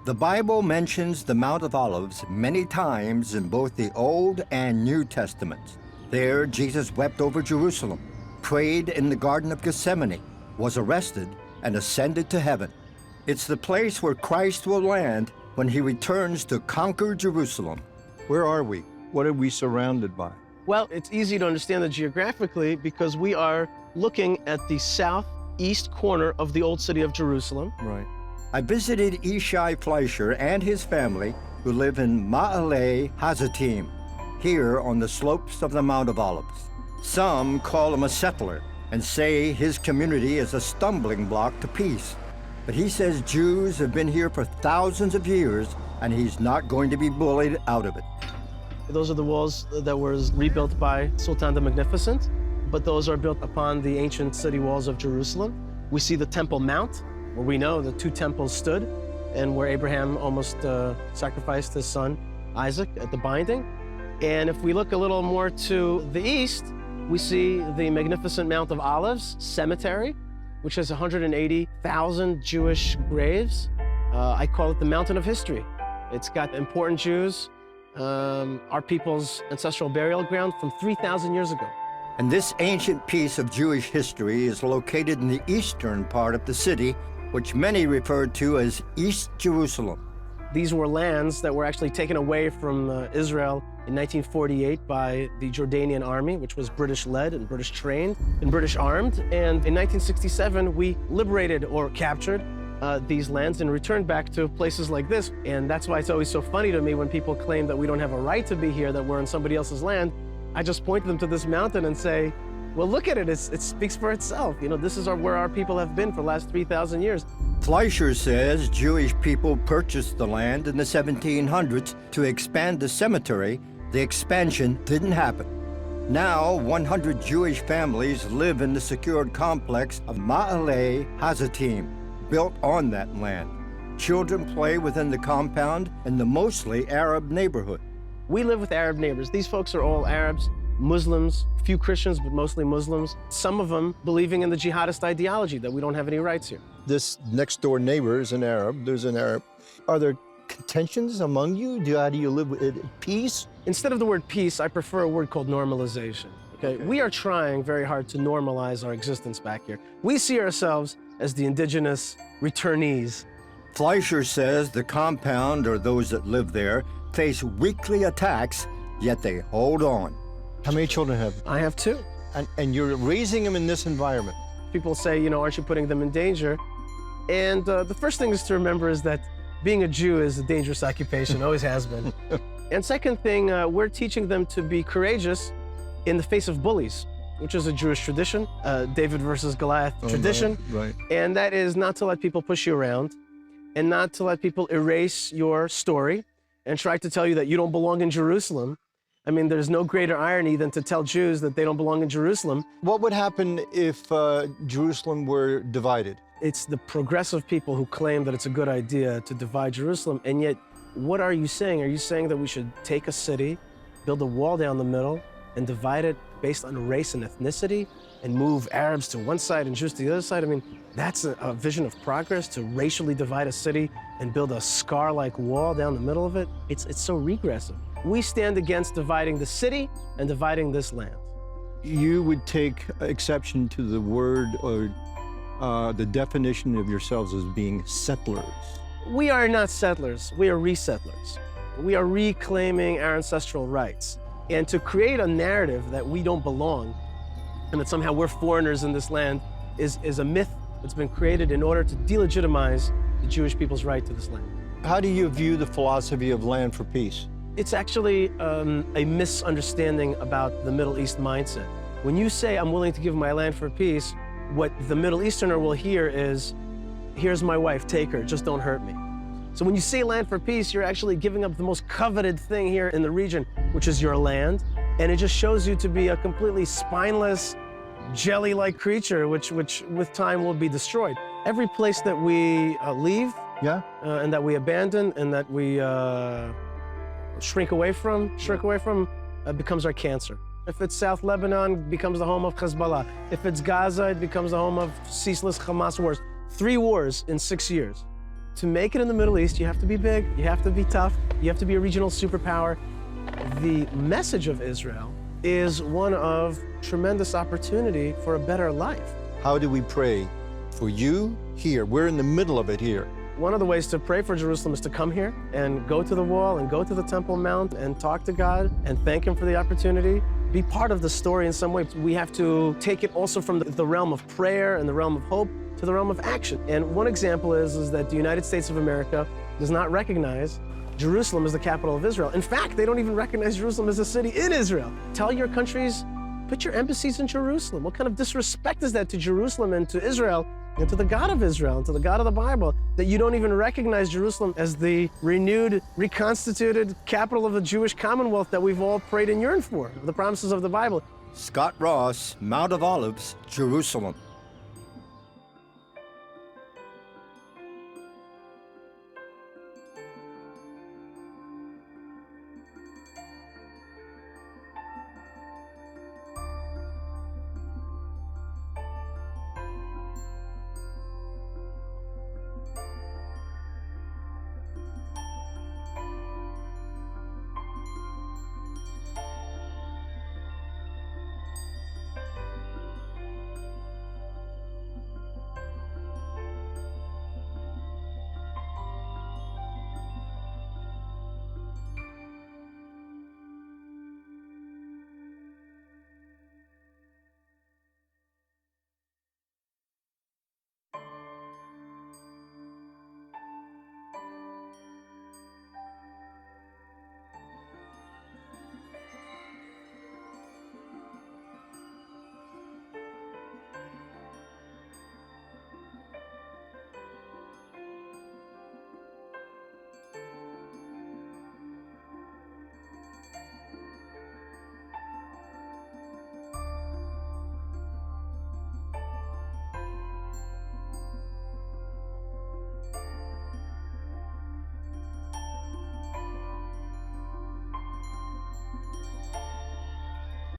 The Bible mentions the Mount of Olives many times in both the Old and New Testaments. There, Jesus wept over Jerusalem, prayed in the Garden of Gethsemane, was arrested, and ascended to heaven. It's the place where Christ will land when he returns to conquer Jerusalem. Where are we? What are we surrounded by? Well, it's easy to understand that geographically because we are looking at the southeast corner of the old city of Jerusalem. Right. I visited Ishai Fleischer and his family who live in Ma'ale Hazatim, here on the slopes of the Mount of Olives. Some call him a settler and say his community is a stumbling block to peace. But he says Jews have been here for thousands of years and he's not going to be bullied out of it. Those are the walls that were rebuilt by Sultan the Magnificent, but those are built upon the ancient city walls of Jerusalem. We see the Temple Mount, where we know the two temples stood, and where Abraham almost sacrificed his son Isaac at the binding. And if we look a little more to the east, we see the magnificent Mount of Olives Cemetery, which has 180,000 Jewish graves. I call it the Mountain of History. It's got important Jews, our people's ancestral burial ground from 3,000 years ago. And this ancient piece of Jewish history is located in the eastern part of the city, which many refer to as East Jerusalem. These were lands that were actually taken away from Israel in 1948 by the Jordanian army, which was British-led and British-trained and British-armed. And in 1967, we liberated or captured these lands and returned back to places like this. And that's why it's always so funny to me when people claim that we don't have a right to be here, that we're on somebody else's land. I just point them to this mountain and say, well, look at it. It speaks for itself. You know, this is where our people have been for the last 3,000 years. Fleischer says Jewish people purchased the land in the 1700s to expand the cemetery. The expansion didn't happen. Now, 100 Jewish families live in the secured complex of Ma'ale Hazatim, built on that land. Children play within the compound in the mostly Arab neighborhood. We live with Arab neighbors. These folks are all Arabs, Muslims, few Christians, but mostly Muslims. Some of them believing in the jihadist ideology, that we don't have any rights here. This next door neighbor is an Arab. There's an Arab. Are there contentions among you? How do you live with peace? Instead of the word peace, I prefer a word called normalization. Okay? We are trying very hard to normalize our existence back here. We see ourselves as the indigenous returnees. Fleischer says the compound, or those that live there, face weekly attacks, yet they hold on. How many children have you? I have two. And you're raising them in this environment. People say, you know, aren't you putting them in danger? And the first thing is to remember is that being a Jew is a dangerous occupation, always has been. And second thing, we're teaching them to be courageous in the face of bullies, which is a Jewish tradition, David versus Goliath tradition. Right. And that is not to let people push you around and not to let people erase your story and try to tell you that you don't belong in Jerusalem. I mean, there's no greater irony than to tell Jews that they don't belong in Jerusalem. What would happen if Jerusalem were divided? It's the progressive people who claim that it's a good idea to divide Jerusalem, and yet, what are you saying? Are you saying that we should take a city, build a wall down the middle, and divide it based on race and ethnicity, and move Arabs to one side and Jews to the other side? I mean, that's a vision of progress, to racially divide a city and build a scar-like wall down the middle of it? It's so regressive. We stand against dividing the city and dividing this land. You would take exception to the word or the definition of yourselves as being settlers. We are not settlers, we are resettlers. We are reclaiming our ancestral rights. And to create a narrative that we don't belong and that somehow we're foreigners in this land is a myth that's been created in order to delegitimize the Jewish people's right to this land. How do you view the philosophy of land for peace? It's actually a misunderstanding about the Middle East mindset. When you say, I'm willing to give my land for peace, what the Middle Easterner will hear is, here's my wife, take her, just don't hurt me. So when you say land for peace, you're actually giving up the most coveted thing here in the region, which is your land. And it just shows you to be a completely spineless, jelly-like creature, which with time will be destroyed. Every place that we leave and that we abandon and that we shrink away from, becomes our cancer. If it's South Lebanon, it becomes the home of Hezbollah. If it's Gaza, it becomes the home of ceaseless Hamas wars. 3 wars in 6 years. To make it in the Middle East, you have to be big, you have to be tough, you have to be a regional superpower. The message of Israel is one of tremendous opportunity for a better life. How do we pray for you here? We're in the middle of it here. One of the ways to pray for Jerusalem is to come here and go to the wall and go to the Temple Mount and talk to God and thank Him for the opportunity. Be part of the story in some way. We have to take it also from the realm of prayer and the realm of hope to the realm of action. And one example is that the United States of America does not recognize Jerusalem as the capital of Israel. In fact, they don't even recognize Jerusalem as a city in Israel. Tell your countries, put your embassies in Jerusalem. What kind of disrespect is that to Jerusalem and to Israel and to the God of Israel and to the God of the Bible, that you don't even recognize Jerusalem as the renewed, reconstituted capital of the Jewish Commonwealth that we've all prayed and yearned for, the promises of the Bible. Scott Ross, Mount of Olives, Jerusalem.